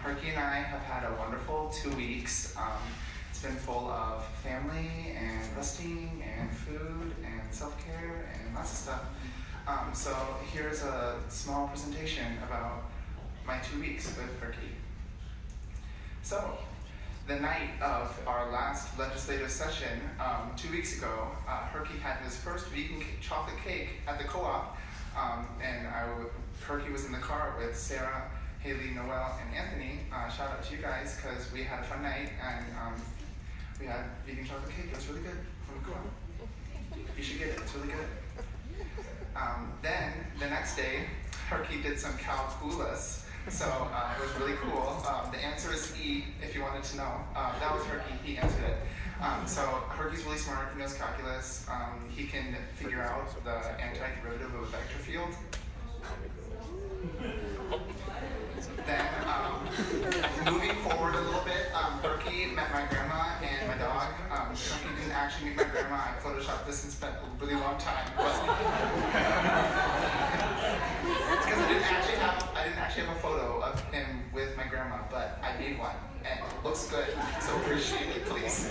Herky and I have had a wonderful 2 weeks. It's been full of family and resting and food and self-care and lots of stuff. So here's a small presentation about my 2 weeks with Herky. So, the night of our last legislative session, 2 weeks ago, Herky had his first vegan chocolate cake at the co-op, and Herky was in the car with Sarah, Haley, Noel, and Anthony. Shout out to you guys, because we had a fun night, and we had vegan chocolate cake. It was really good from the co-op. You should get it, it's really good. Then, the next day, Herky did some calculus. So it was really cool. The answer is E, if you wanted to know. That was Herky, he answered it. So Herky's really smart, he knows calculus. He can figure out the antiderivative of a vector field. Then, moving forward a little bit, Herky met my grandma and my dog. Herky didn't actually meet my grandma. I photoshopped this and spent a really long time. Because I didn't actually have a photo of him with my grandma, but I made one, and it looks good, so appreciate it, please.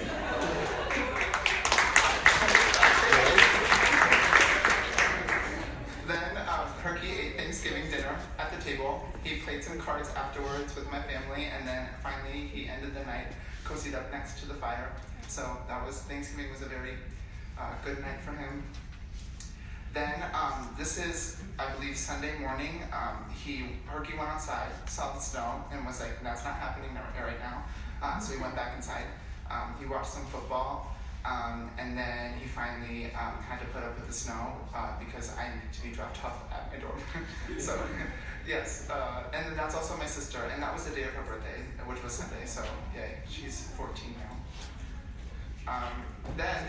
Then Herky ate Thanksgiving dinner at the table. He played some cards afterwards with my family, and then finally he ended the night cozied up next to the fire. So Thanksgiving was a very good night for him. Then, this is, I believe, Sunday morning. Herky went outside, saw the snow, and was like, that's not happening right now. So he went back inside. He watched some football, and then he finally had to put up with the snow because I needed to be dropped off at my dorm. So, yes. And then that's also my sister, and that was the day of her birthday, which was Sunday, so yay, she's 14 now. Then,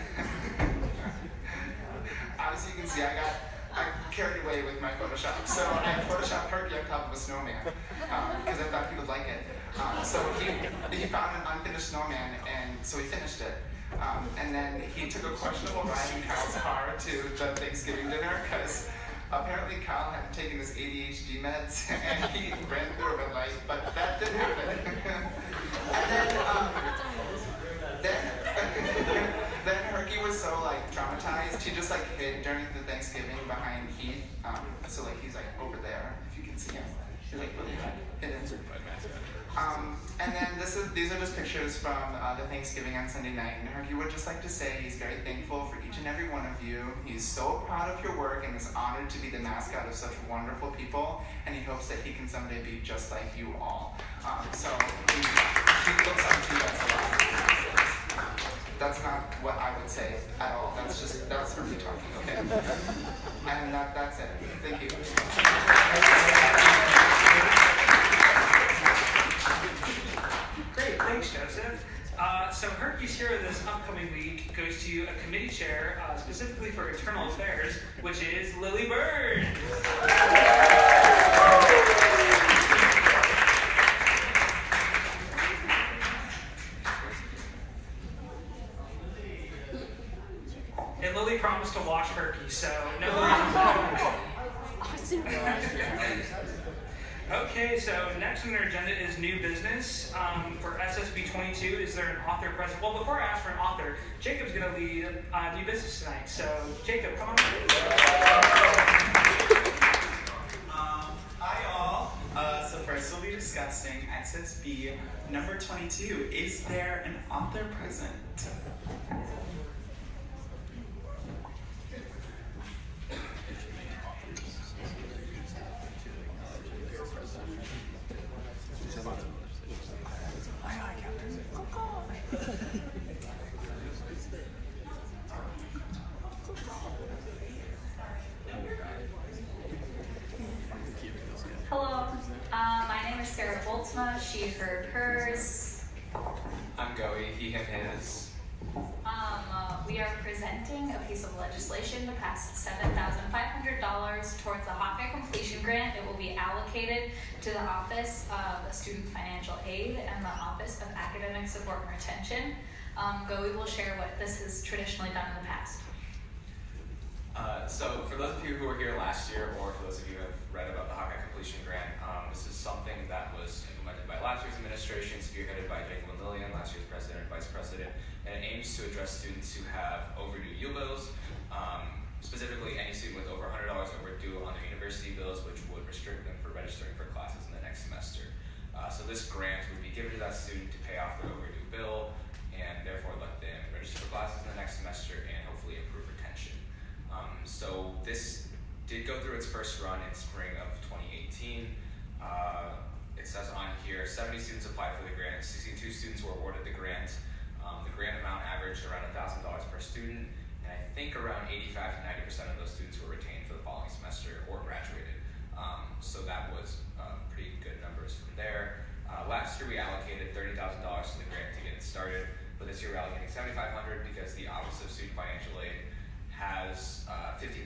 as you can see, I carried away with my Photoshop. So I photoshopped Herky on top of a snowman because I thought he would like it. So he found an unfinished snowman, and so he finished it. And then he took a questionable ride in Kyle's car to the Thanksgiving dinner because apparently Kyle hadn't taken his ADHD meds and he ran through a red light, but that didn't happen. Then Herky was so traumatized, he just hid during the Thanksgiving behind Heath. So he's over there, if you can see him. He's really hidden. And then these are just pictures from the Thanksgiving on Sunday night. And Herky would just like to say he's very thankful for each and every one of you. He's so proud of your work and is honored to be the mascot of such wonderful people. And he hopes that he can someday be just like you all. So he looks up to you guys a lot. That's not what I would say at all. That's Herky talking, okay? And that's it. Thank you. Great, thanks, Joseph. So Herky's here this upcoming week goes to a committee chair specifically for internal affairs, which is Lily Bird. And Lily promised to wash Herky, so no Awesome. Okay, so next on our agenda is new business. For SSB 22, is there an author present? Well, before I ask for an author, Jacob's going to lead new business tonight. So, Jacob, come on. Hi, all. So first we'll be discussing SSB number 22. Is there an author present? Hello, my name is Sarah Boltzma, she, her, hers. I'm Goey, he, him, his. We are presenting a piece of legislation to pass $7,500 towards the Hawkeye Completion Grant. It will be allocated to the Office of Student Financial Aid and the Office of Academic Support and Retention. Goey will share what this has traditionally done in the past. So for those of you who were here last year, or for those of you who have read about the Hawkeye Completion Grant, this is something that was implemented by last year's aims to address students who have overdue U bills, specifically any student with over $100 overdue on their university bills, which would restrict them for registering for classes in the next semester. So this grant would be given to that student to pay off their overdue bill and therefore let them register for classes in the next semester and hopefully improve retention. So this did go through its first run in spring of 2018. It says on here, 70 students applied for the grant, 62 students were awarded the grant. The grant amount averaged around $1,000 per student, and I think around 85 to 90% of those students were retained for the following semester or graduated. So that was pretty good numbers from there. Last year we allocated $30,000 to the grant to get it started, but this year we're allocating $7,500 because the Office of Student Financial Aid has $50,000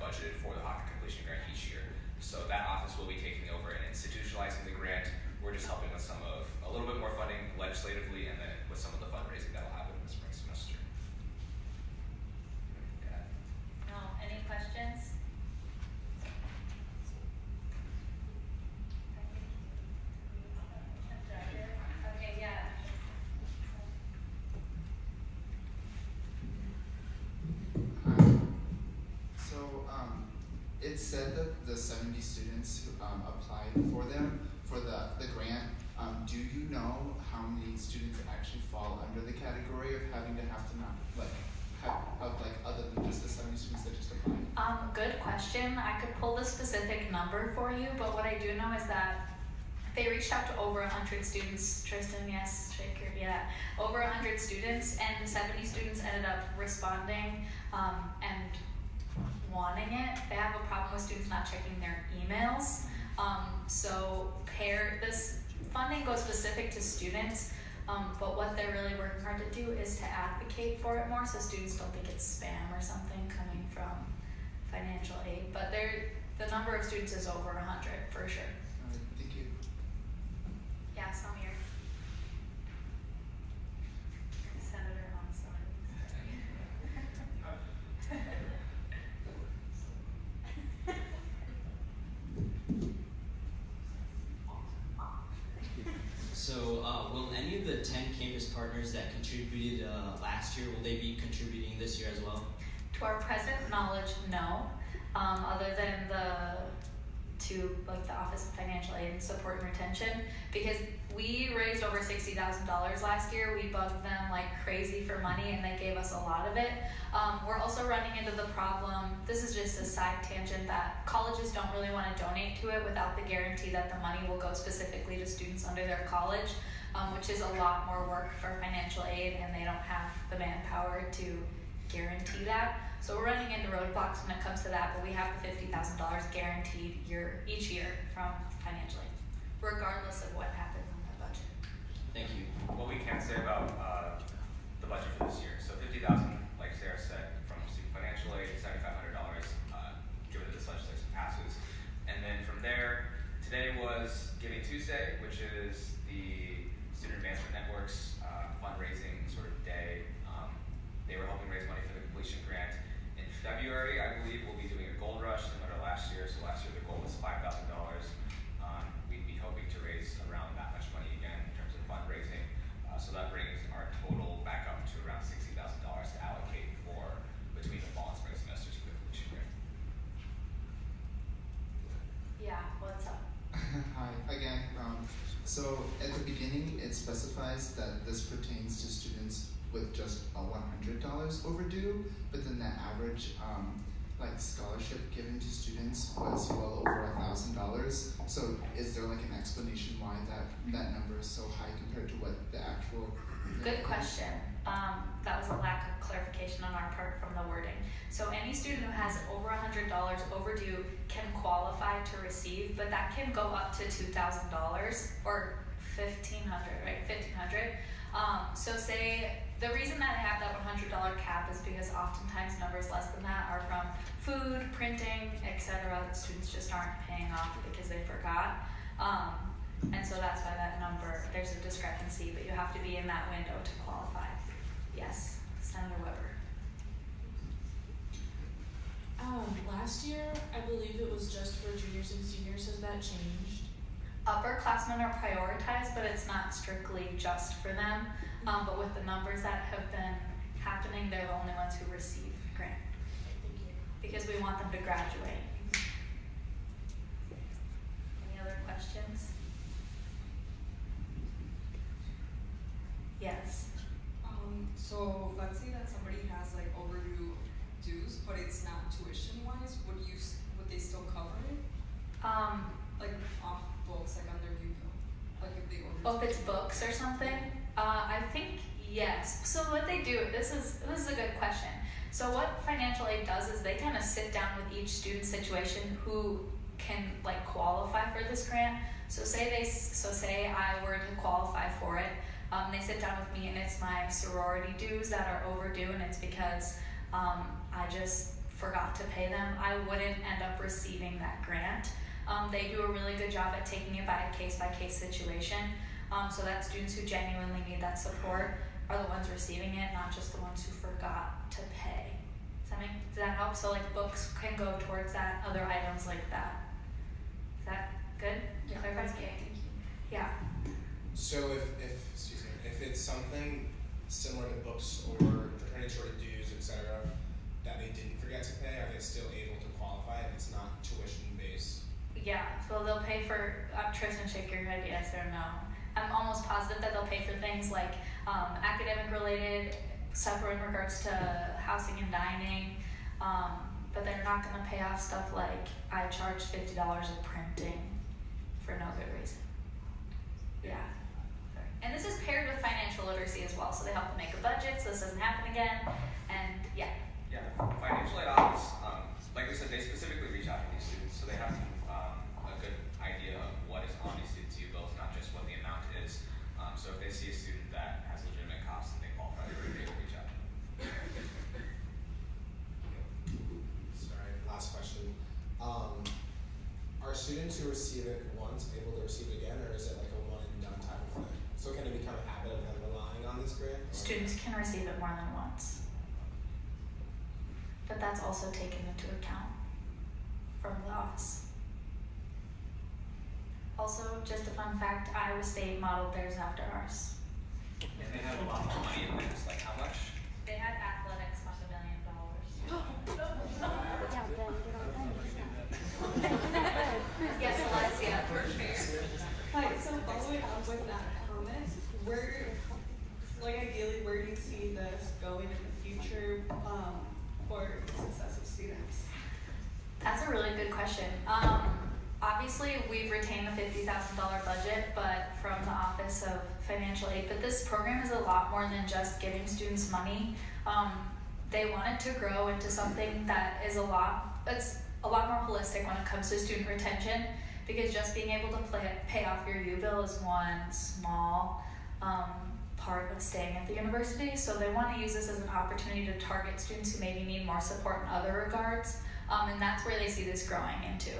budgeted for the HOCA completion grant each year. So that office will be taking over and institutionalizing the grant. We're just helping with a little bit more funding legislatively and then with some of the fundraising that will happen in the spring semester. Yeah. No, any questions? Okay, yeah. So it said that the 70 students who applied for the grant. Do you know how many students actually fall under the category of having to not other than just the 70 students that just applied? Good question. I could pull the specific number for you, but what I do know is that they reached out to over 100 students. Tristan, yes, Shaker, yeah. Over 100 students, and the 70 students ended up responding and wanting it. They have a problem with students not checking their emails. So this funding goes specific to students, but what they're really working hard to do is to advocate for it more so students don't think it's spam or something coming from financial aid. But the number of students is over 100 for sure. Thank you. Yeah, Samir. Senator on So will any of the 10 campus partners that contributed last year, will they be contributing this year as well? To our present knowledge, no. Other than the Office of Financial Aid and Support and Retention, because we raised over $60,000 last year. We bugged them like crazy for money and they gave us a lot of it. We're also running into the problem, this is just a side tangent, that colleges don't really want to donate to it without the guarantee that the money will go specifically to students under their college, which is a lot more work for financial aid, and they don't have the manpower to guarantee that. So we're running into roadblocks when it comes to that, but we have the $50,000 guaranteed each year from financial aid, regardless of what happens on the budget. Thank you. What we can say about the budget for this year. So $50,000, like Sarah said, from student financial aid, $7,500 given that this legislation passes. And then from there, today was Giving Tuesday, which is the Student Advancement Network's fundraising sort of day. They were helping raise money for the completion grant. In February, I believe, we'll be doing a gold rush similar to last year. So last year the goal was $5,000. We'd be hoping to raise around that much money again in terms of fundraising. So that brings our total back up to around $60,000 to allocate for between the fall and spring semesters for the completion grant. Yeah, what's up? Hi again. So at the beginning, it specifies that this pertains to students with just $100 overdue, but then the average scholarship given to students was well over $1,000. So is there like an explanation why that number is so high compared to what the actual? Good question. That was a lack of clarification on our part from the wording. So any student who has over $100 overdue can qualify to receive, but that can go up to $2,000 or $1,500, right? $1,500. So say the reason that I have that $100 cap is because oftentimes numbers less than that are from food, printing, etc. that students just aren't paying off because they forgot. And so that's why that number, there's a discrepancy, but you have to be in that window to qualify. Yes, Senator Weber. Last year, I believe it was just for juniors and seniors. Has that changed? upperclassmen are prioritized, but it's not strictly just for them. But with the numbers that have been happening, they're the only ones who receive the grant because we want them to graduate. Any other questions? Yes. So let's say that somebody has like overdue dues, but it's not tuition wise. Would they still cover it? Like off books, like on their U-bill, like if they overdue. If it's books or something, I think yes. So what they do, this is a good question. So what financial aid does is they kind of sit down with each student situation who can like qualify for this grant. So say I were to qualify for it. They sit down with me and it's my sorority dues that are overdue, and it's because I just forgot to pay them. I wouldn't end up receiving that grant. They do a really good job at taking it by a case-by-case situation, so that students who genuinely need that support are the ones receiving it, not just the ones who forgot to pay. Does that help? So like books can go towards that, other items like that. Is that good? Yeah. Clarifies? Thank you. Yeah. So if it's something similar to books or pertaining to dues, etc., that they didn't forget to pay, are they still able to qualify if it's not tuition based? Yeah, so they'll pay for, Tristan, shake your head yes or no. I'm almost positive that they'll pay for things like academic related, stuff in regards to housing and dining, but they're not gonna pay off stuff like I charge $50 of printing for no good reason. Yeah. And this is paired with financial literacy as well, so they help them make a budget so this doesn't happen again, and yeah. Yeah, financial aid office, like we said, they specifically reach out to these students, so they have a good idea of what is on these students' U-bills, not just what the amount is. So if they see a student that has legitimate costs and they qualify, they will reach out. Sorry, last question. Are students who receive it once able to receive it again, or is it like a one and done type of thing? So can it become a habit of them relying on this grant? Or? Students can receive it more than once. But that's also taken into account from the office. Also, just a fun fact, Iowa State modeled theirs after ours. And they have a lot more money in this, like how much? They had athletics fund $1 million. Yes, Alexia. Hi, so following up with that comment, where do you see this going in the future for the success of students? That's a really good question. Obviously, we've retained the $50,000 budget, but from the Office of Financial Aid. But this program is a lot more than just giving students money. They want it to grow into something that is it's a lot more holistic when it comes to student retention, because just being able to pay off your U-bill is one small part of staying at the university. So they want to use this as an opportunity to target students who maybe need more support in other regards, and that's where they see this growing into.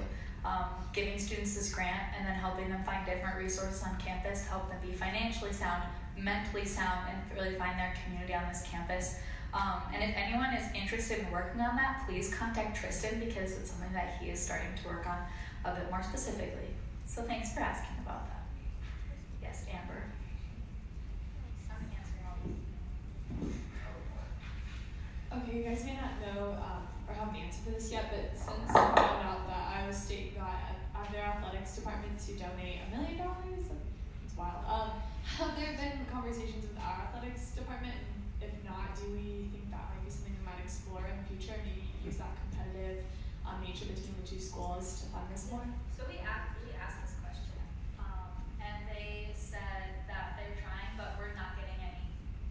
Giving students this grant and then helping them find different resources on campus to help them be financially sound, mentally sound, and really find their community on this campus. And if anyone is interested in working on that, please contact Tristan, because it's something that he is starting to work on a bit more specifically. So thanks for asking about that. Yes, Amber. I'm answering all these. Okay, you guys may not know or have an answer for this yet, but since I found out that Iowa State got their athletics department to donate $1 million, it's wild. Have there been conversations with our athletics department? If not, do we think that might be something we might explore in the future? Maybe use that competitive nature between the two schools to fund this more? So we asked this question, and they said that they're trying, but we're not getting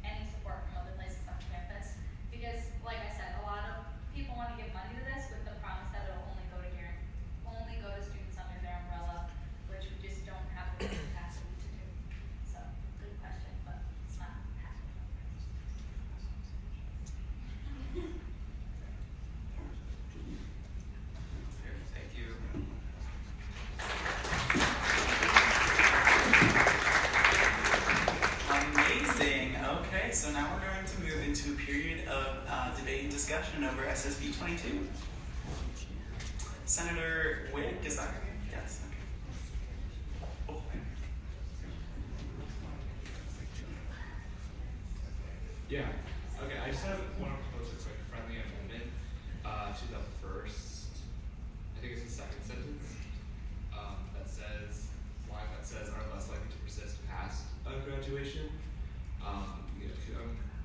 any support from other places on campus, because, like I said, a lot of people want to give money to this with the promise that it'll only go to students under their umbrella, which we just don't have the capacity to do. So, good question, but it's not happening. Thank you. Amazing. Okay, so now we're going to move into a period of debate and discussion over SSB 22. Senator Wick, is that right? Yes. Okay. Yeah. Okay, I just want to propose a quick friendly amendment to the first, I think it's the second sentence, that says are less likely to persist past graduation. I'm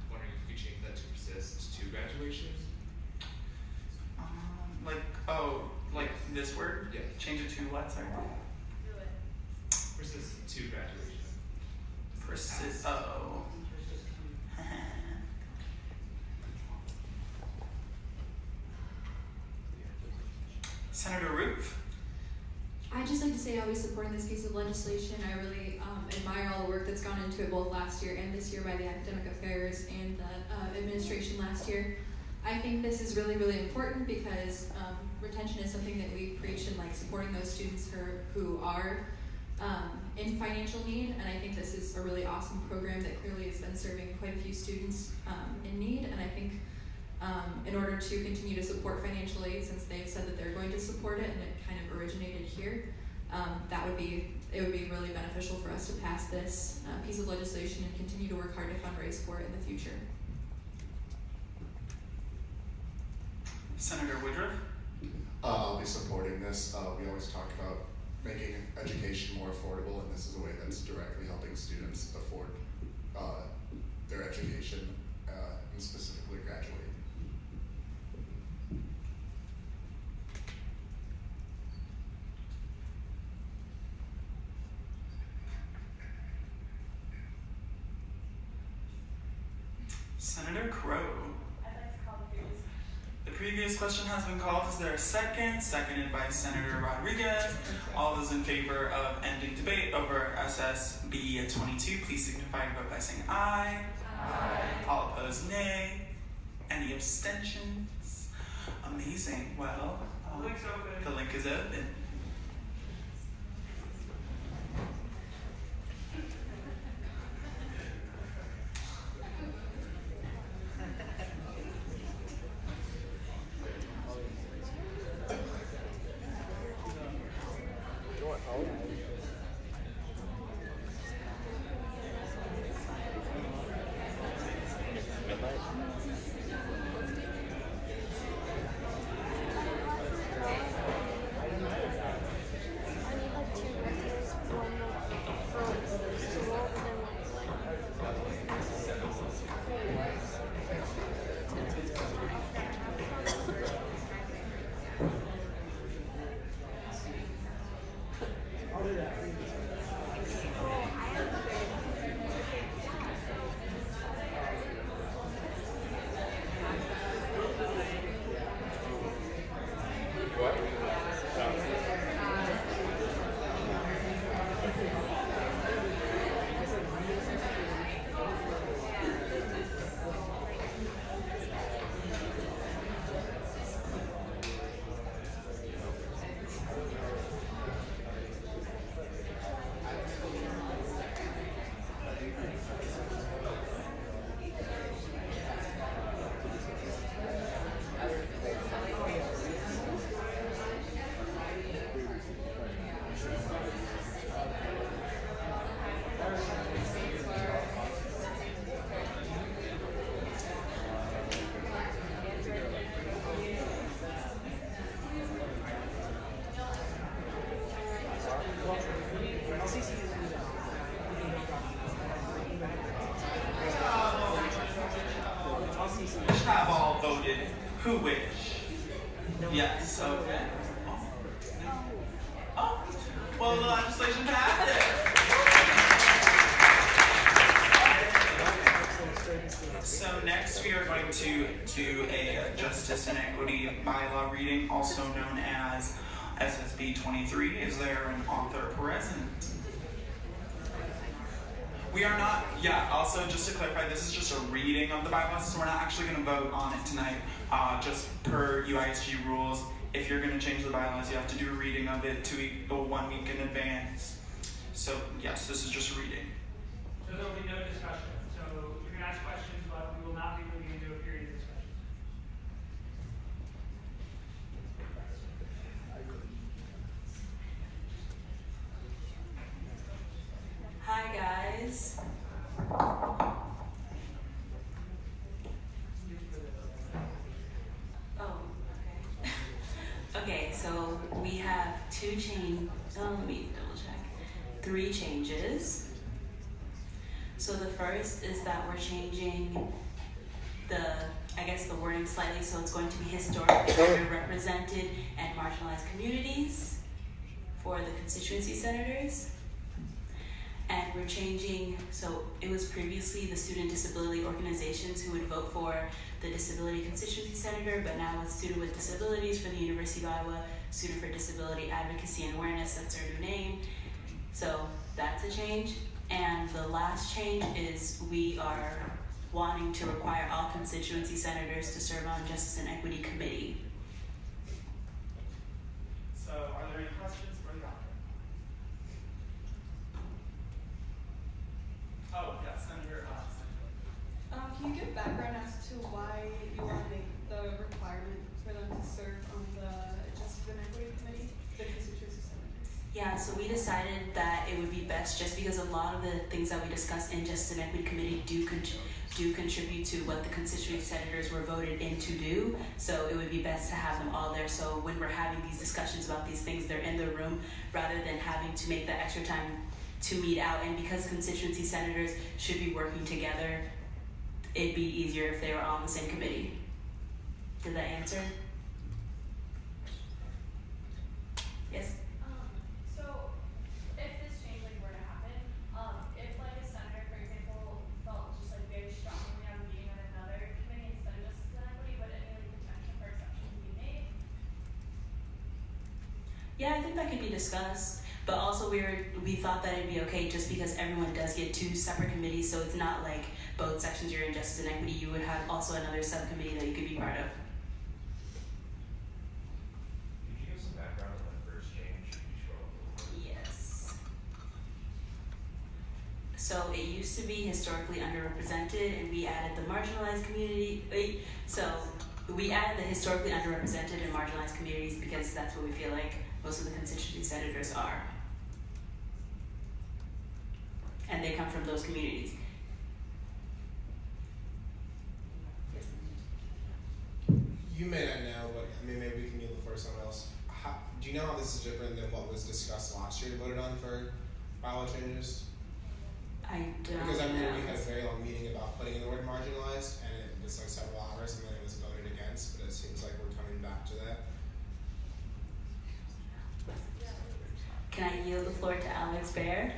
wondering if we change that to persist to graduation. Like this word? Yeah. Change it to what, sorry? Do it. Persist to graduation. Persist, oh. Senator Roof? I'd just like to say I'll be supporting this piece of legislation. I really admire all the work that's gone into it both last year and this year by the academic affairs and the administration last year. I think this is really, really important because retention is something that we preach and like supporting those students who are in financial need, and I think this is a really awesome program that clearly has been serving quite a few students in need, and I think in order to continue to support financial aid, since they've said that they're going to support it and it kind of originated here, it would be really beneficial for us to pass this piece of legislation and continue to work hard to fundraise for it in the future. Senator Woodruff? I'll be supporting this. We always talk about making education more affordable, and this is a way that's directly helping students afford their education and specifically graduate. Senator Crow? I'd like to call the previous. The previous question has been called. Is there a second? Seconded by Senator Rodriguez. All those in favor of ending debate over SSB 22, please signify your vote by saying aye. Aye. All opposed, nay. Any abstentions? Amazing. Well, The link's open. the link is open. Have all voted who wish? Yes, okay. Oh, well, the legislation passed it. So next we are going to do a Justice and Equity bylaw reading, also known as SSB 23. Is there an author present? We are not, also just to clarify, this is just a reading of the bylaws, so we're not actually going to vote on it tonight. Just per UISG rules, if you're going to change the bylaws, you have to do a reading of it 1 week in advance. So yes, this is just a reading. So there will be no discussion. So you can ask questions, but we will not be moving into a period of discussion. Hi guys. Okay, so we have let me double check. 3 changes. So the first is that we're changing the wording slightly, so it's going to be historically underrepresented and marginalized communities for the constituency senators. And we're changing, so it was previously the student disability organizations who would vote for the disability constituency senator, but now it's Student with Disabilities for the University of Iowa, Student for Disability Advocacy and Awareness, that's our new name. So that's a change. And the last change is we are wanting to require all constituency senators to serve on Justice and Equity Committee. So are there any questions for the author? Oh, yes, Senator Can you give background as to why you wanted the requirement for them to serve on the Justice and Equity Committee, the constituency senators? Yeah, so we decided that it would be best, just because a lot of the things that we discussed in Justice and Equity Committee do contribute to what the constituent senators were voted in to do. So it would be best to have them all there. So when we're having these discussions about these things, they're in the room rather than having to make that extra time to meet out. And because constituency senators should be working together, it'd be easier if they were all on the same committee. Did that answer? Yes? So if this change were to happen, if a senator, for example, felt just very strongly on being on another committee instead of Justice and Equity, would any potential for exceptions be made? Yeah, I think that could be discussed. But also we thought that it'd be okay just because everyone does get 2 separate committees, so it's not like both sections you're in Justice and Equity. You would have also another subcommittee that you could be part of. Could you give some background on that first change? Yes. So it used to be historically underrepresented, and we added the marginalized community. So we added the historically underrepresented and marginalized communities because that's what we feel like most of the constituency senators are. And they come from those communities. You may not know, but maybe we can get the floor to someone else. Do you know how this is different than what was discussed last year and voted on for bylaw changes? I don't Because I remember know. we had a very long meeting about putting in the word marginalized, and it was several hours, and then it was voted against, but it seems like we're coming back to that. Can I yield the floor to Alex Baird?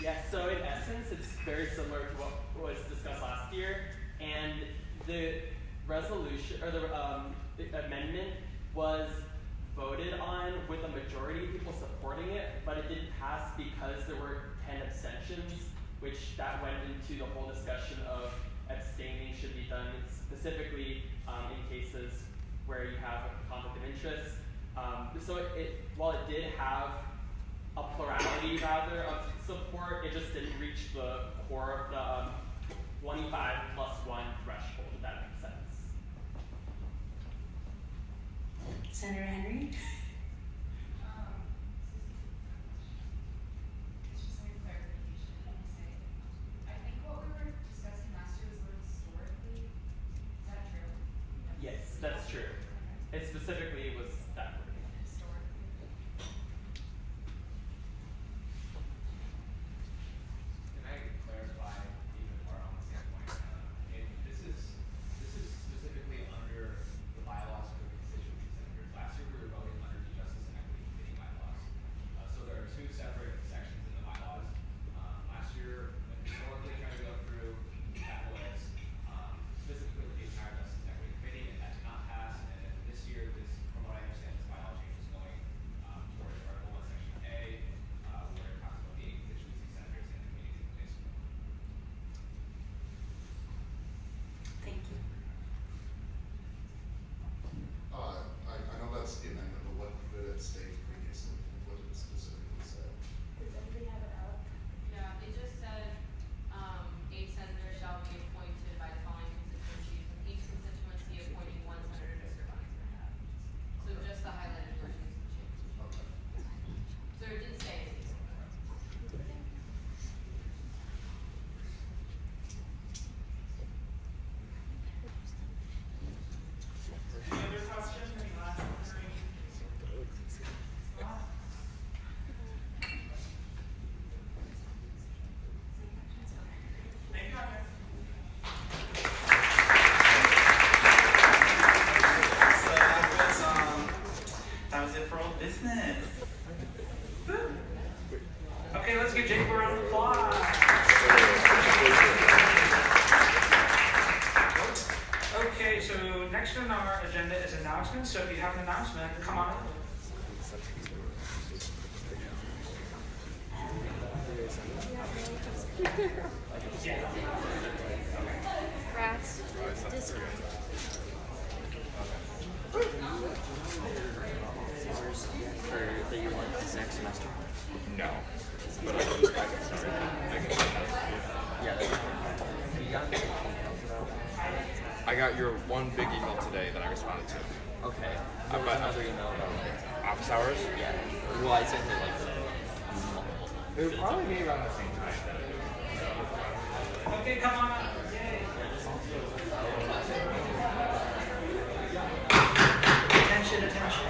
Yes, so in essence, it's very similar to what was discussed last year, and the resolution, or the amendment was voted on with a majority of people supporting it, but it didn't pass because there were 10 abstentions, which that went into the whole discussion of abstaining should be done specifically in cases where you have a conflict of interest. So while it did have a plurality rather of support, it just didn't reach the core of the 25 plus 1 threshold, if that makes sense. Senator Henry? It's just like a clarification. I think what we were discussing last year was the word historically. Is that true? Yes, that's true. It specifically was that word. Can I clarify even more on the standpoint? This is specifically under the bylaws for the constituency senators. Last year we were voting under the Justice and Equity Committee bylaws. So there are 2 separate sections in the bylaws. Last year, historically trying to go through, that was specifically with the entire Justice and Equity Committee, and that did not pass. And then this year, from what I understand, this bylaw Okay, so next on our agenda is announcements. So if you have an announcement, come on up. Rats. Discount. For the year one this next semester? No. But I can start. Yeah, I got your one big email today that I responded to. Okay. There was another email about office hours? Yeah. Well, I sent it like multiple. It would probably be around the same time. Okay, come on up. Attention, attention.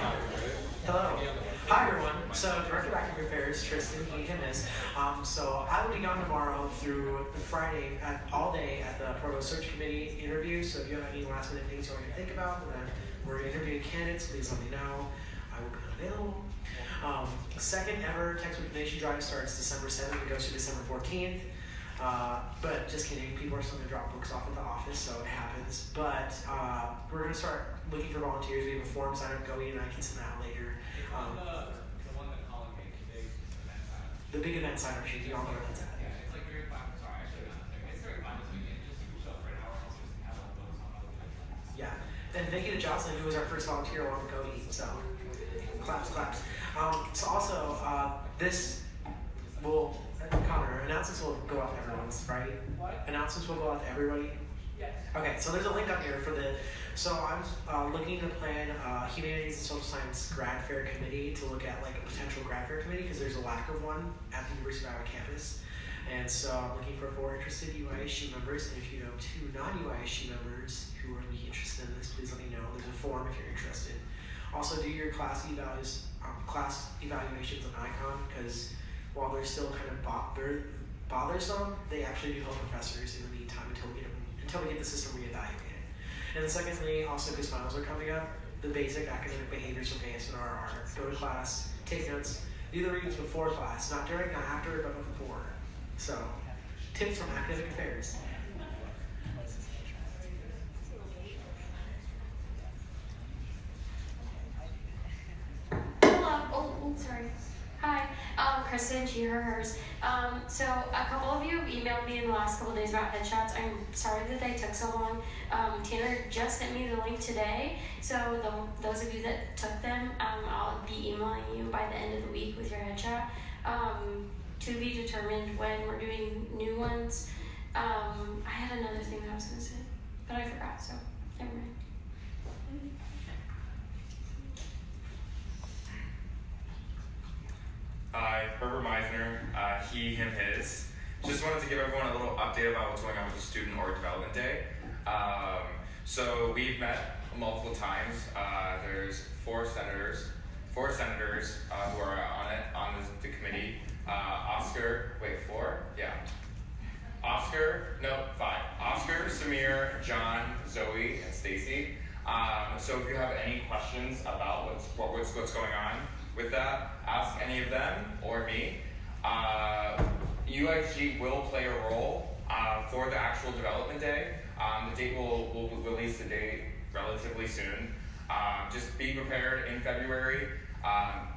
Hello. Hi everyone. So Director of Academic Affairs, Tristan, he, him is. So I will be gone tomorrow through Friday all day at the Provost Search Committee interview. So if you have any last minute things you want to think about when we're interviewing candidates, please let me know. I will be unavailable. Second ever text with donation drive starts December 7th and goes to December 14th. But just kidding, people are still going to drop books off at the office, so it happens. But we're going to start looking for volunteers. We have a form sign up going, and I can send that out later. The one that Colin made today, the big event sign up sheet, you all know what that's at. yeah, it's like very fun. Sorry, actually, it's very fun. We can just show up for an hour and also just have all those on other places. Yeah, and thank you to Jocelyn, who was our first volunteer along with Cody. So, claps, claps. So also, this will, Connor, announcements will go out to everyone, right? What? Announcements will go out to everybody? Yes. Okay, so there's a link up here for the, so I'm looking to plan Humanities and Social Science grad fair committee to look at like a potential grad fair committee because there's a lack of one at the University of Iowa campus. And so I'm looking for 4 interested UISG members, and if you know 2 non-UISG members who are really interested in this, please let me know. There's a form if you're interested. Also do your class evaluations on Icon, because while they're still kind of bothersome, they actually do help professors in the meantime until we get the system reevaluated. And then secondly, also because finals are coming up, the basic academic behaviors from ASNR are go to class, take notes, do the readings before class, not during, not after, but before. So, tips from academic affairs. Hello. Oh, sorry. Hi. Kristen, she, her, hers. So a couple of you emailed me in the last couple of days about headshots. I'm sorry that they took so long. Tanner just sent me the link today. So those of you that took them, I'll be emailing you by the end of the week with your headshot. To be determined when we're doing new ones. I had another thing that I was going to say, but I forgot, so never mind. Hi, Herbert Meisner, he, him, his. Just wanted to give everyone a little update about what's going on with the Student Org Development Day. So we've met multiple times. There's four senators who are on the committee. Oscar, Samir, John, Zoe, and Stacy. So if you have any questions about what's going on with that, ask any of them or me. UISG will play a role for the actual development day. The date will release the date relatively soon. Just be prepared in February.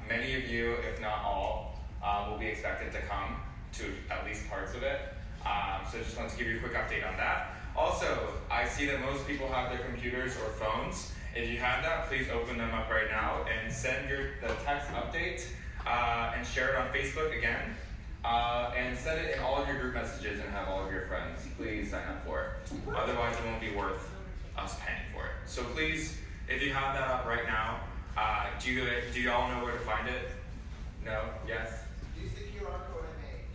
Many of you, if not all, will be expected to come to at least parts of it. So just wanted to give you a quick update on that. Also, I see that most people have their computers or phones. If you have that, please open them up right now and send the text update and share it on Facebook again. And send it in all of your group messages and have all of your friends. Please sign up for it. Otherwise, it won't be worth us paying for it. So please, if you have that up right now, do you all know where to find it? No? Yes? Use the QR code I made.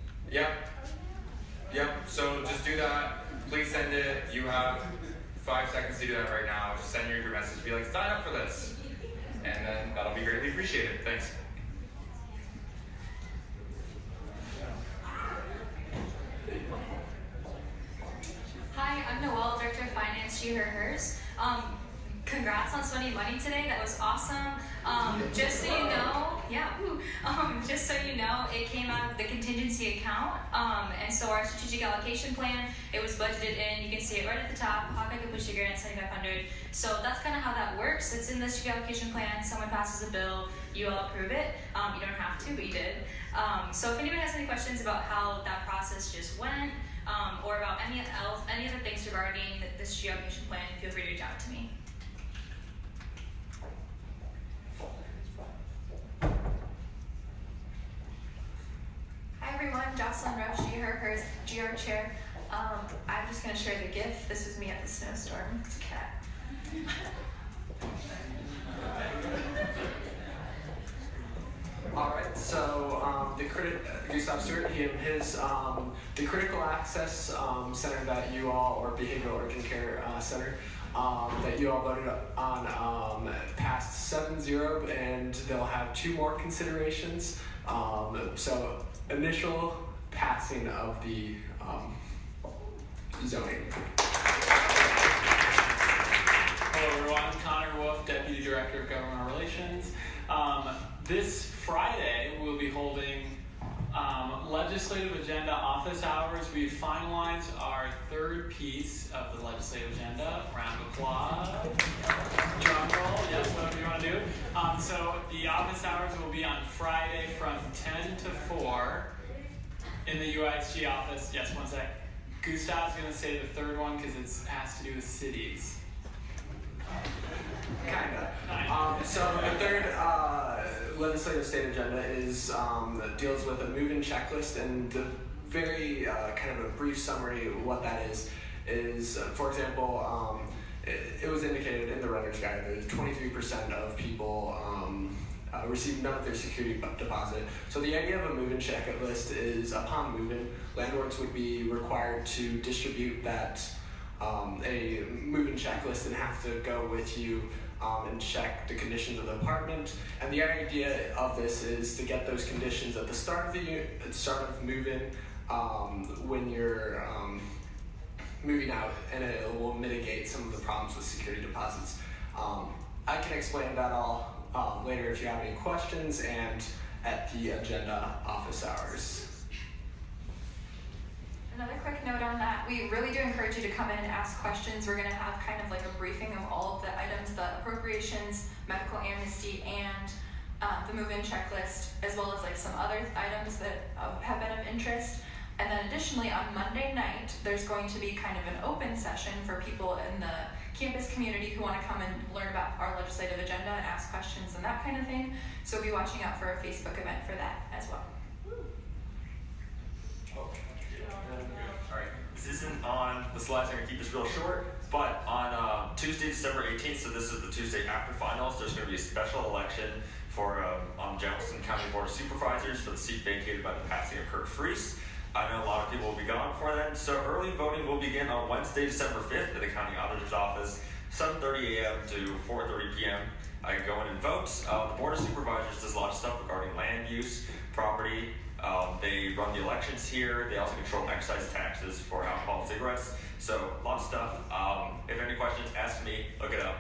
Yep. So just do that. Please send it. You have 5 seconds to do that right now. Just send your group message. Be like, sign up for this. And then that'll be greatly appreciated. Thanks. Hi, I'm Noelle, Director of Finance, she, her, hers. congrats on spending money today. That was awesome. Just so you know, just so you know, it came out of the contingency account. And so our strategic allocation plan, it was budgeted in. You can see it right at the top. Hawkeye Completion Grant 7,500. So that's kind of how that works. It's in the strategic allocation plan. Someone passes a bill, you all approve it. You don't have to, but you did. So if anybody has any questions about how that process just went, or about any other things regarding the strategic allocation plan, feel free to reach out to me. Hi everyone, Jocelyn Roche, hers, GR chair. I'm just going to share the GIF. This was me at the snowstorm. It's a cat. Alright, so Gustav Stewart, the Critical Access Center that you all, or Behavioral Urgent Care Center, that you all voted on passed 7-0, and they'll have 2 more considerations. So initial passing of the zoning. Hello everyone, Connor Wolf, Deputy Director of Governmental Relations. This Friday we'll be holding legislative agenda office hours. We finalized our 3rd piece of the legislative agenda. Round of applause. Drum roll, yes, whatever you want to do. So the office hours will be on Friday from 10 to 4 in the UISG office. Yes, one sec. Gustav's going to say the 3rd one because it has to do with cities. Kinda. So the 3rd legislative state agenda is deals with a move-in checklist, and the very kind of a brief summary of what that is for example, it was indicated in the renter's guide that 23% of people receive none of their security deposit. So the idea of a move-in checklist is upon move-in, landlords would be required to distribute that a move-in checklist and have to go with you and check the conditions of the apartment. And the idea of this is to get those conditions at the start of move-in when you're moving out, and it will mitigate some of the problems with security deposits. I can explain that all later if you have any questions, and at the agenda office hours. Another quick note on that, we really do encourage you to come in and ask questions. We're going to have kind of like a briefing of all of the items, the appropriations, medical amnesty, and the move-in checklist, as well as like some other items that have been of interest. And then additionally, on Monday night, there's going to be kind of an open session for people in the campus community who want to come and learn about our legislative agenda and ask questions and that kind of thing. So be watching out for a Facebook event for that as well. Alright, this isn't on the slides, I'm going to keep this real short, but on Tuesday, December 18th, so this is the Tuesday after finals, there's going to be a special election for Jefferson County Board of Supervisors for the seat vacated by the passing of Kurt Freese. I know a lot of people will be gone for that, so early voting will begin on Wednesday, December 5th at the County Auditor's Office, 7:30 a.m. to 4:30 p.m. I can go in and vote. The Board of Supervisors does a lot of stuff regarding land use, property. They run the elections here. They also control excise taxes for alcohol and cigarettes. So a lot of stuff. If any questions, ask me. Look it up.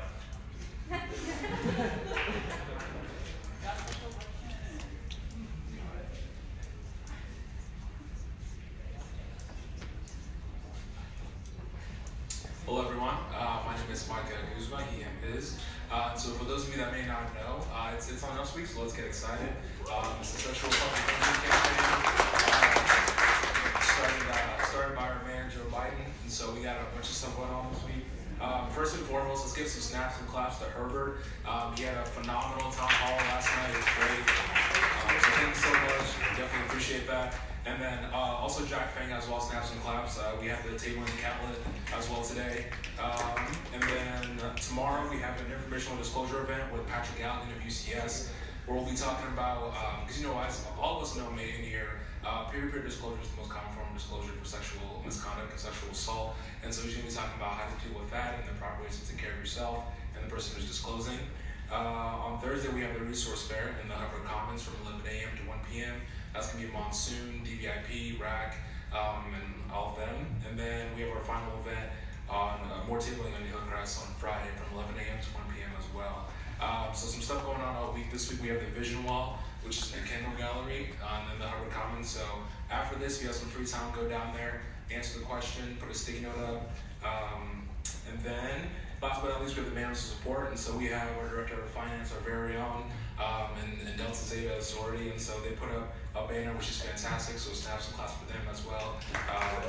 Hello everyone, my name is Mike Guzman, he, him, his. So for those of you that may not know, it's on us week, so let's get excited. It's a sexual public campaign started by our mayor, Joe Biden, and so we got a bunch of stuff going on this week. First and foremost, let's give some snaps and claps to Herbert. He had a phenomenal town hall last night, it was great. So thank you so much, definitely appreciate that. And then also Jack Fang as well, snaps and claps. We have the table in the Catlet as well today. And then tomorrow we have an informational disclosure event with Patrick Allen of UCS, where we'll be talking about, because you know, as all of us know in here, peer-to-peer disclosure is the most common form of disclosure for sexual misconduct and sexual assault. And so he's going to be talking about how to deal with that and the proper ways to take care of yourself and the person who's disclosing. On Thursday we have the resource fair in the Hubbard Commons from 11 a.m. to 1 p.m. That's going to be Monsoon, DVIP, RAC, and all of them. And then we have our final event on more tabling on Hillcrest on Friday from 11 a.m. to 1 p.m. as well. So some stuff going on all week. This week we have the Vision Wall, which is in the Kendall Gallery in the Harvard Commons. So after this, if you have some free time, go down there, answer the question, put a sticky note up. And then, last but not least, we have the Manners of Support. And so we have our Director of Finance, our very own, and Delta Zeta sorority. And so they put up a banner, which is fantastic. So it's to have some class for them as well.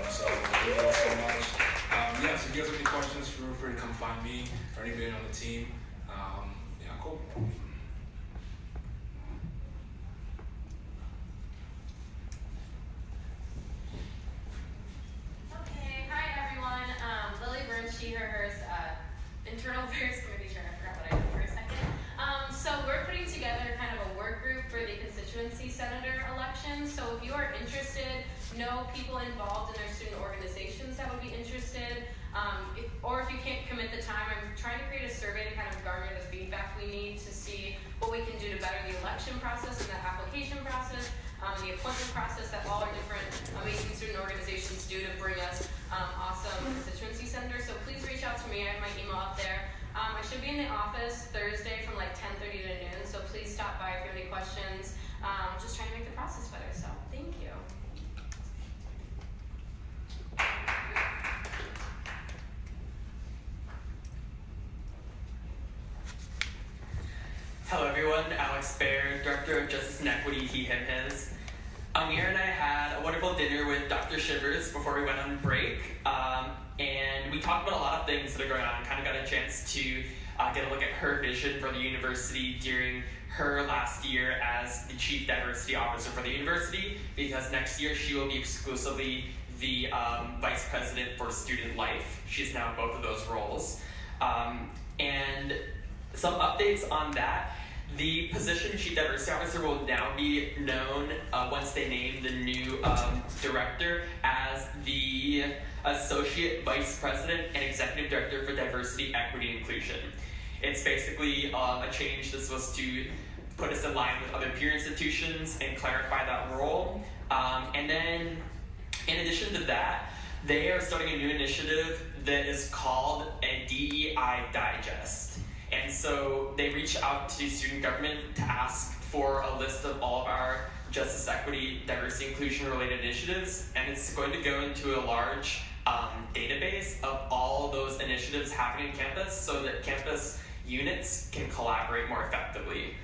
So thank you all so much. Yeah, so if you guys have any questions, feel free to come find me or anybody on the team. Yeah, cool. Okay, hi everyone. Lily Burns, she, her, hers, Internal Affairs Committee Chair. I forgot what I did for a second. So we're putting together kind of a work group for the constituency senator election. So if you are interested, know people involved in their student organizations that would be interested, or if you can't commit the time, I'm trying to create a survey to kind of garner the feedback we need to see what we can do to better the election process and the application process, and the appointment process that all our different amazing student organizations do to bring us awesome constituency senators. So please reach out to me. I have my email up there. I should be in the office Thursday from like 10:30 to noon, so please stop by if you have any questions. Just trying to make the process better, so thank you. Hello everyone, Alex Baird, Director of Justice and Equity, he, him, his. Amir and I had a wonderful dinner with Dr. Shivers before we went on break, and we talked about a lot of things that are going on. Kind of got a chance to get a look at her vision for the university during her last year as the Chief Diversity Officer for the university, because next year she will be exclusively the Vice President for Student Life. She's now both of those roles. And some updates on that. The position Chief Diversity Officer will now be known, once they name the new director, as the Associate Vice President and Executive Director for Diversity, Equity, and Inclusion. It's basically a change that's supposed to put us in line with other peer institutions and clarify that role. And then, in addition to that, they are starting a new initiative that is called a DEI Digest. And so they reach out to student government to ask for a list of all of our justice, equity, diversity, inclusion related initiatives, and it's going to go into a large database of all those initiatives happening on campus so that campus units can collaborate more effectively.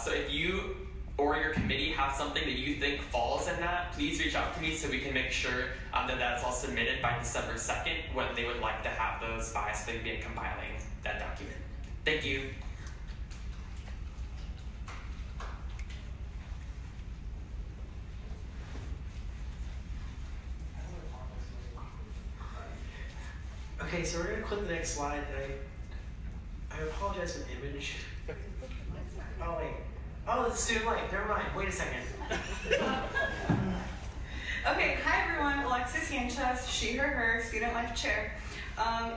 So if you or your committee have something that you think falls in that, please reach out to me so we can make sure that that's all submitted by December 2nd when they would like to have those by, so they've been compiling that document. Thank you. Okay, so we're going to click the next slide, and I apologize for the image. Oh, wait. Oh, it's student life. Never mind. Wait a second. Okay, hi everyone. Alexis Sanchez, she, her, student life chair.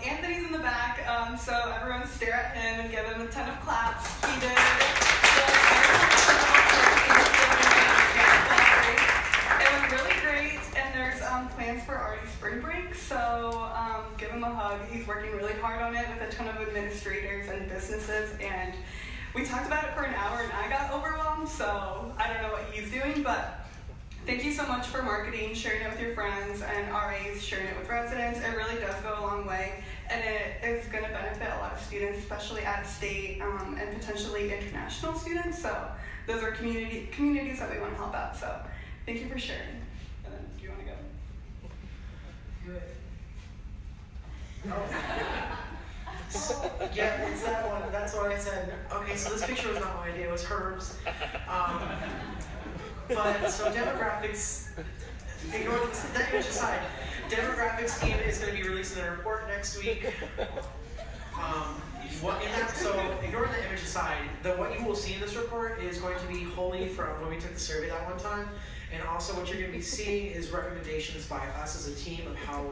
Anthony's in the back, so everyone stare at him and give him a ton of claps. He did it went really great, and there's plans for already spring break, so give him a hug. He's working really hard on it with a ton of administrators and businesses, and we talked about it for an hour and I got overwhelmed, so I don't know what he's doing, but thank you so much for marketing, sharing it with your friends, and RAs sharing it with residents. It really does go a long way, and it is going to benefit a lot of students, especially out of state and potentially international students. So those are communities that we want to help out. So thank you for sharing. And then, do you want to go? Good. Oh, yeah, it's that one. That's what I said. Okay, so this picture was not my idea. It was Herb's. But so demographics, ignore that image aside. Demographics team is going to be releasing a report next week. So ignore the image aside. What you will see in this report is going to be wholly from when we took the survey that one time, and also what you're going to be seeing is recommendations by us as a team of how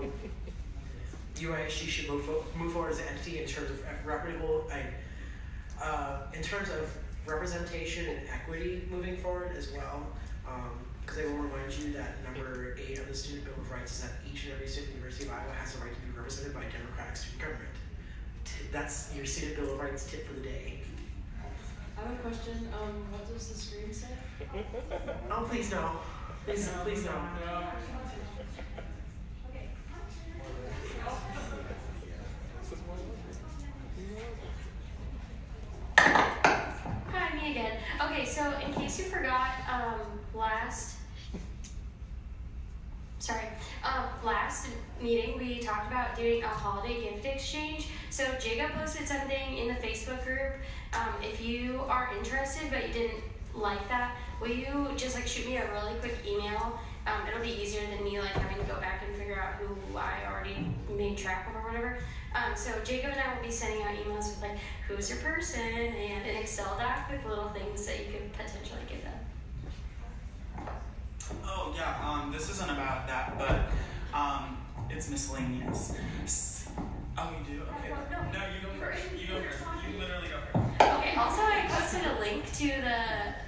UISG should move forward as an entity in terms of representation and equity moving forward as well. because I will remind you that number 8 of the Student Bill of Rights is that each and every student at the University of Iowa has the right to be represented by democratic student government. That's your Student Bill of Rights tip for the day. I have a question. What does the screen say? Oh, please no. Please no. Hi, me again. Okay, so in case you forgot, last meeting we talked about doing a holiday gift exchange. So Jacob posted something in the Facebook group. If you are interested but you didn't like that, will you just like shoot me a really quick email? It'll be easier than me like having to go back and figure out who I already made track of or whatever. So Jacob and I will be sending out emails with like who's your person and an Excel doc with little things that you could potentially give them. Oh yeah, this isn't about that, but it's miscellaneous. Oh, you do? Okay. No, you go first. You go first. You literally go first. Okay, also I posted a link to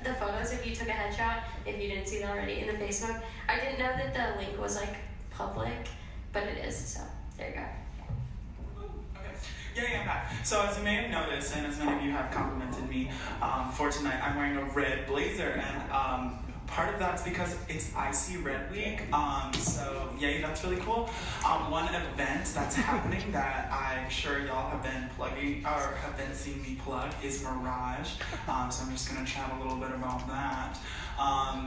the photos if you took a headshot, if you didn't see that already in the Facebook. I didn't know that the link was like public, but it is, so there you go. Yeah, I'm back. So as you may have noticed, and as many of you have complimented me for tonight, I'm wearing a red blazer, and part of that's because it's Icy Red Week, so yay, that's really cool. One event that's happening that I'm sure y'all have been plugging, or have been seeing me plug, is Mirage, so I'm just gonna chat a little bit about that.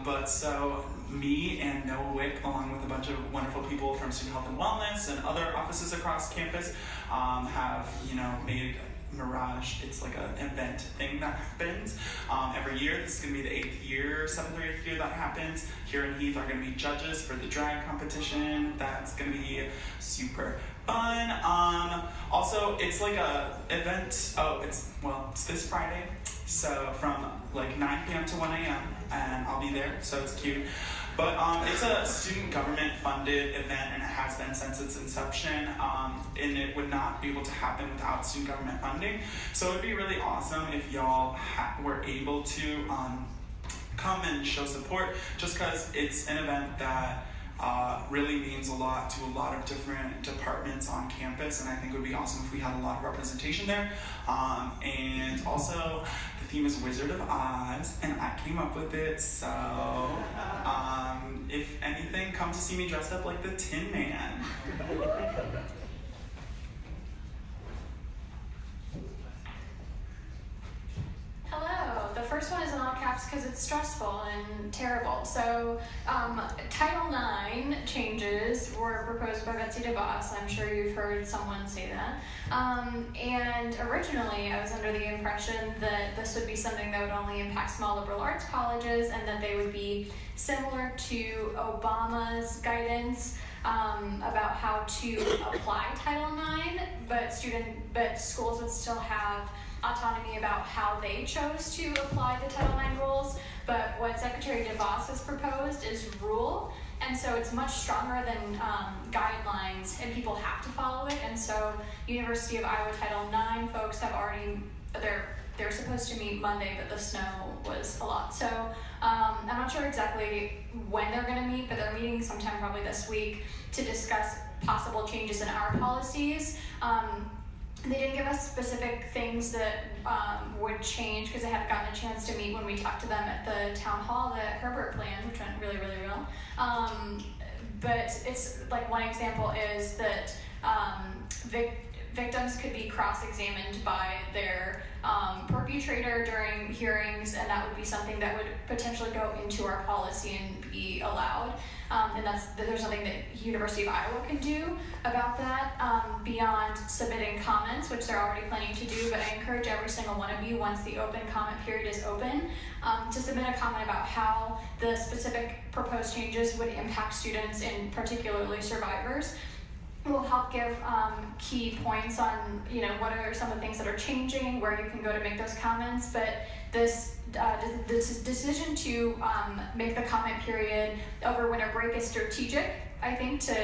But so me and Noah Wick, along with a bunch of wonderful people from Student Health and Wellness and other offices across campus, have made Mirage. It's like an event thing that happens every year. This is going to be the 7th or 8th year that happens. Here in Heath are going to be judges for the drag competition. That's going to be super fun. Also, it's like a event. It's this Friday. So from like 9 p.m. to 1 a.m. and I'll be there. So it's cute. But it's a student government funded event, and it has been since its inception, and it would not be able to happen without student government funding. So it'd be really awesome if y'all were able to come and show support, just because it's an event that really means a lot to a lot of different departments on campus, and I think it would be awesome if we had a lot of representation there. And also, the theme is Wizard of Oz, and I came up with it, so if anything, come to see me dressed up like the Tin Man. Hello. The first one is in all caps because it's stressful and terrible. So, Title IX changes were proposed by Betsy DeVos. I'm sure you've heard someone say that. And originally, I was under the impression that this would be something that would only impact small liberal arts colleges, and that they would be similar to Obama's guidance about how to apply Title IX, but schools would still have autonomy about how they chose to apply the Title IX rules. But what Secretary DeVos has proposed is rule, and so it's much stronger than guidelines, and people have to follow it. And so University of Iowa Title IX folks have already, they're supposed to meet Monday, but the snow was a lot. So I'm not sure exactly when they're going to meet, but they're meeting sometime probably this week to discuss possible changes in our policies. They didn't give us specific things that would change, because I hadn't gotten a chance to meet when we talked to them at the town hall that Herbert planned, which went really, really well. But it's like, one example is that victims could be cross-examined by their perpetrator during hearings, and that would be something that would potentially go into our policy and be allowed. And there's something that University of Iowa can do about that, beyond submitting comments, which they're already planning to do. But I encourage every single one of you, once the open comment period is open, to submit a comment about how the specific proposed changes would impact students, and particularly survivors. We'll help give key points on, what are some of the things that are changing, where you can go to make those comments. But this decision to make the comment period over winter break is strategic, I think, to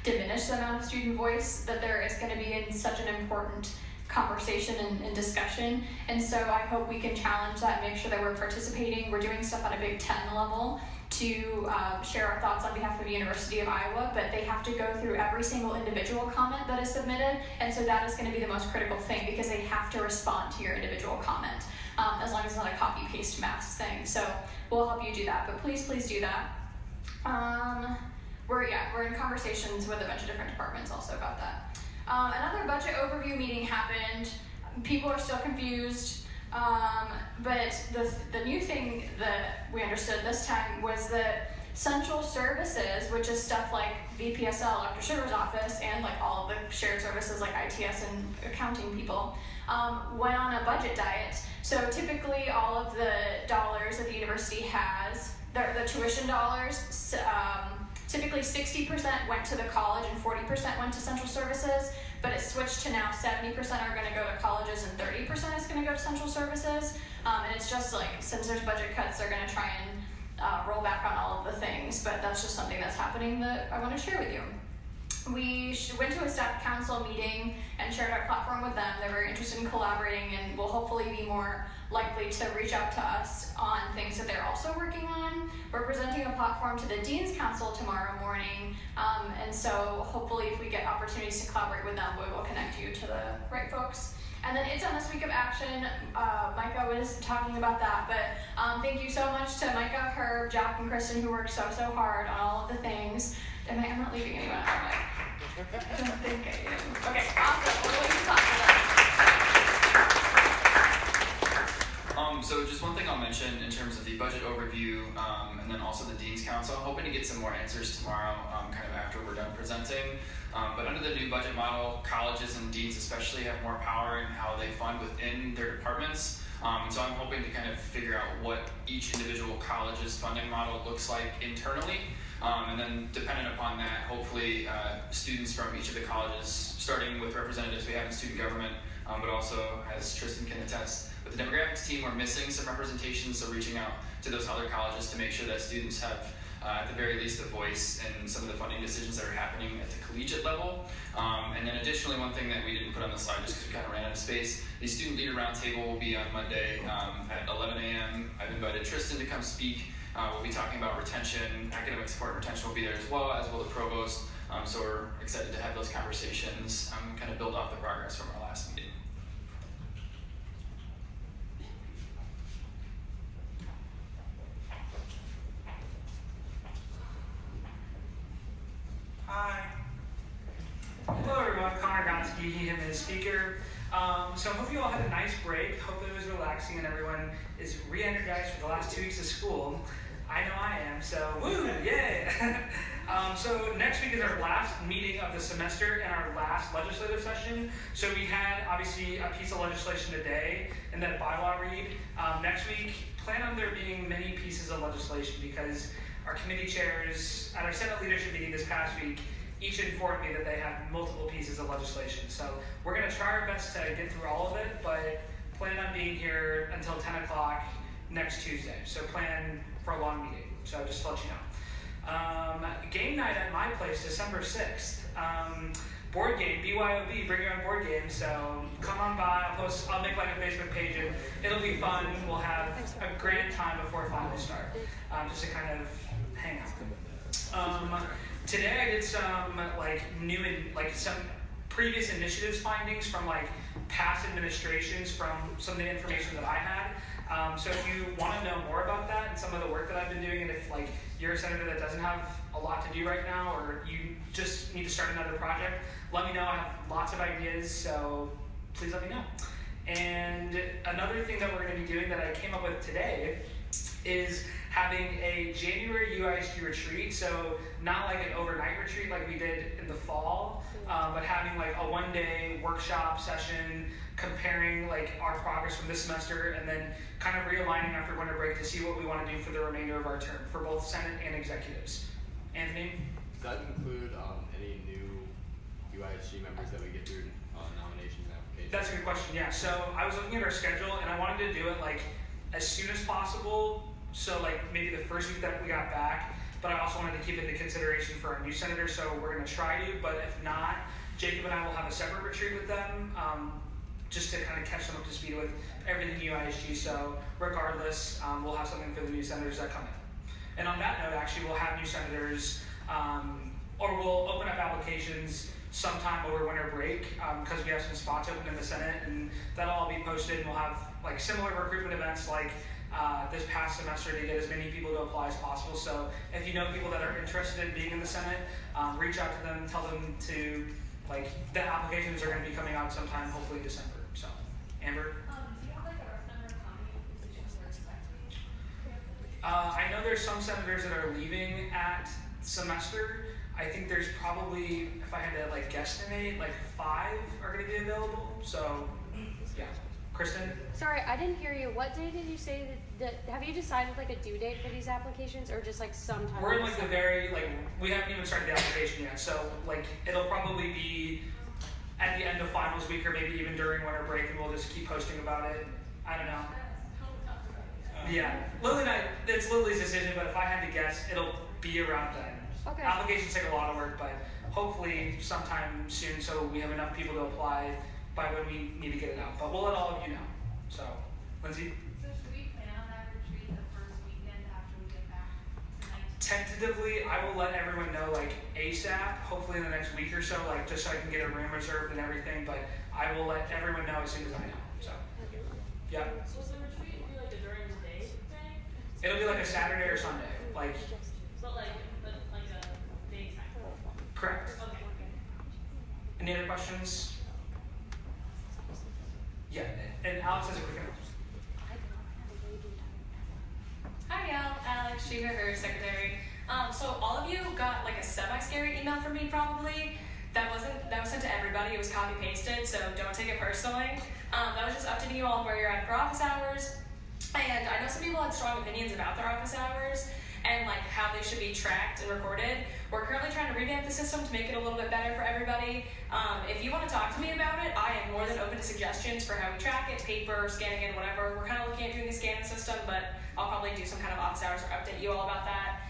diminish the amount of student voice that there is going to be in such an important conversation and discussion. And so I hope we can challenge that and make sure that we're participating. We're doing stuff at a Big Ten level to share our thoughts on behalf of the University of Iowa, but they have to go through every single individual comment that is submitted, and so that is going to be the most critical thing because they have to respond to your individual comment, as long as it's not a copy-paste mass thing. So we'll help you do that, but please do that. We're in conversations with a bunch of different departments also about that. Another budget overview meeting happened. People are still confused. But the new thing that we understood this time was that central services, which is stuff like VPSL, Electric Server's Office, and like all of the shared services like ITS and accounting people, went on a budget diet. So typically all of the dollars that the university has, the tuition dollars, typically 60% went to the college and 40% went to central services, but it switched to now 70% are going to go to colleges and 30% is going to go to central services. And it's just like, since there's budget cuts, they're going to try and roll back on all of the things, but that's just something that's happening that I want to share with you. We went to a staff council meeting and shared our platform with them. They're very interested in collaborating and will hopefully be more likely to reach out to us on things that they're also working on. We're presenting a platform to the Dean's Council tomorrow morning, and so hopefully if we get opportunities to collaborate with them, we will connect you to the right folks. And then it's on this week of action. Micah was talking about that, but thank you so much to Micah, Herb, Jack, and Kristen who worked so hard on all of the things. I'm not leaving anyone out, am I? I don't think I am. Okay, awesome. We're going to talk about So just one thing I'll mention in terms of the budget overview, and then also the Dean's Council. I'm hoping to get some more answers tomorrow, kind of after we're done presenting. But under the new budget model, colleges and deans especially have more power in how they fund within their departments. So I'm hoping to kind of figure out what each individual college's funding model looks like internally. And then dependent upon that, hopefully students from each of the colleges, starting with representatives we have in student government, but also, as Tristan can attest, with the demographics team, we're missing some representation, so reaching out to those other colleges to make sure that students have, at the very least, a voice in some of the funding decisions that are happening at the collegiate level. And then additionally, one thing that we didn't put on the slide just because we kind of ran out of space, the student leader roundtable will be on Monday at 11 a.m. I've invited Tristan to come speak. We'll be talking about retention, academic support and retention will be there as well the provost. So we're excited to have those conversations, kind of build off the progress from our last meeting. Hi. Hello everyone, Connor Gonski, him as speaker. So I hope you all had a nice break. Hope it was relaxing and everyone is re-energized for the last 2 weeks of school. I know I am, so woo, yay! So next week is our last meeting of the semester and our last legislative session. So we had obviously a piece of legislation today and then a bylaw read. Next week, plan on there being many pieces of legislation because our committee chairs at our Senate leadership meeting this past week each informed me that they have multiple pieces of legislation. So we're going to try our best to get through all of it, but plan on being here until 10 o'clock next Tuesday. So plan for a long meeting. So just to let you know. Game night at my place, December 6th. Board game, BYOB, bring your own board game. So come on by, I'll make like a Facebook page and it'll be fun. We'll have a grand time before finals start. Just to kind of hang out. Today I did some some previous initiatives findings from like past administrations from some of the information that I had. So if you want to know more about that and some of the work that I've been doing, and if like you're a senator that doesn't have a lot to do right now, or you just need to start another project, let me know. I have lots of ideas, so please let me know. And another thing that we're going to be doing that I came up with today is having a January UISG retreat. So not like an overnight retreat like we did in the fall, but having like a one-day workshop session comparing like our progress from this semester and then kind of realigning after winter break to see what we want to do for the remainder of our term for both Senate and executives. Anthony? Does that include any new UISG members that we get through nominations and applications? That's a good question, yeah. So I was looking at our schedule and I wanted to do it like as soon as possible. So like maybe the first week that we got back, but I also wanted to keep it into consideration for our new senator, so we're going to try to, but if not, Jacob and I will have a separate retreat with them, just to kind of catch them up to speed with everything UISG, so regardless, we'll have something for the new senators that come in. And on that note, actually, we'll have new senators, or we'll open up applications sometime over winter break because we have some spots open in the Senate, and that'll all be posted. And we'll have like similar recruitment events like this past semester to get as many people to apply as possible. So if you know people that are interested in being in the Senate, reach out to them, tell them to, like, the applications are going to be coming out sometime, hopefully December. So, Amber? Do you have like a rough number of how many positions we're expecting? I know there's some senators that are leaving at semester. I think there's probably, if I had to like guesstimate, like 5 are going to be available. So, yeah. Kristen? Sorry, I didn't hear you. What day did you say that have you decided like a due date for these applications, or just like sometime? We're in like the very, like, we haven't even started the application yet. So, like, it'll probably be at the end of finals week or maybe even during winter break, and we'll just keep posting about it. I don't know. Yeah. Lily and I, it's Lily's decision, but if I had to guess, it'll be around then. Okay. Applications take a lot of work, but hopefully sometime soon so we have enough people to apply by when we need to get it out. But we'll let all of you know. So, Lindsay? So should we plan on that retreat the first weekend after we get back tonight? Tentatively, I will let everyone know like ASAP, hopefully in the next week or so, like just so I can get a room reserved and everything, but I will let everyone know as soon as I know. So, yeah. So is the retreat be like a during the day thing? It'll be like a Saturday or Sunday. Like, But like a daytime. correct. Okay. Any other questions? Yeah, and Alex has a quick announcement. Hi y'all, Alex, she, her secretary. So all of you got like a semi-scary email from me probably. That was sent to everybody, it was copy pasted, so don't take it personally. That was just updating you all where you're at for office hours. And I know some people had strong opinions about their office hours and like how they should be tracked and recorded. We're currently trying to revamp the system to make it a little bit better for everybody. If you want to talk to me about it, I am more than open to suggestions for how we track it, paper, scanning it, whatever. We're kind of looking at doing a scanning system, but I'll probably do some kind of office hours or update you all about that.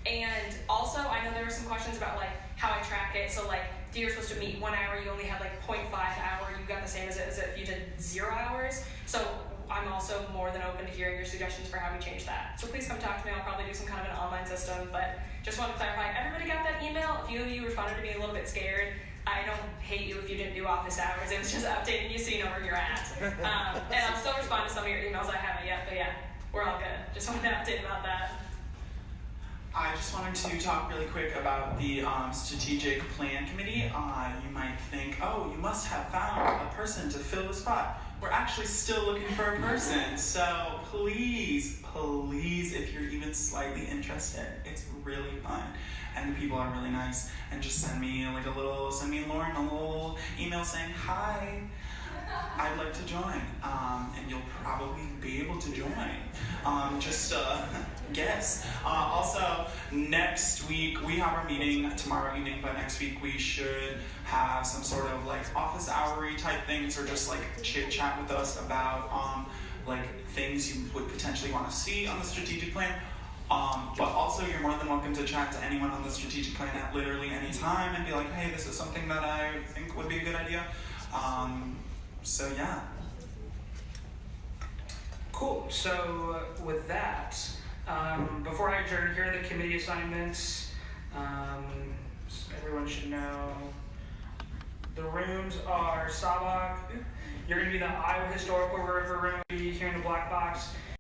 And also, I know there were some questions about like how I track it. So like, if you're supposed to meet 1 hour, you only had like 0.5 hour. You got the same as if you did 0 hours. So I'm also more than open to hearing your suggestions for how we change that. So please come talk to me. I'll probably do some kind of an online system, but just want to clarify, everybody got that email? A few of you responded to me a little bit scared. I don't hate you if you didn't do office hours. It was just updating you so you know where you're at. And I'll still respond to some of your emails I haven't yet, but yeah, we're all good. Just wanted to update about that. I just wanted to talk really quick about the strategic plan committee. You might think, oh, you must have found a person to fill the spot. We're actually still looking for a person. So please, if you're even slightly interested, it's really fun. And the people are really nice. And just send me and Lauren a little email saying, hi, I'd like to join. And you'll probably be able to join. Just guess. Also, next week we have our meeting tomorrow evening, but next week we should have some sort of like office hour-y type things, or just like chit chat with us about like things you would potentially want to see on the strategic plan. But also you're more than welcome to chat to anyone on the strategic plan at literally any time and be like, hey, this is something that I think would be a good idea. So yeah. Cool. So with that, before I adjourn, here are the committee assignments. So everyone should know. The rooms are Sabak. You're going to be in the Iowa Historical River room here in the black box.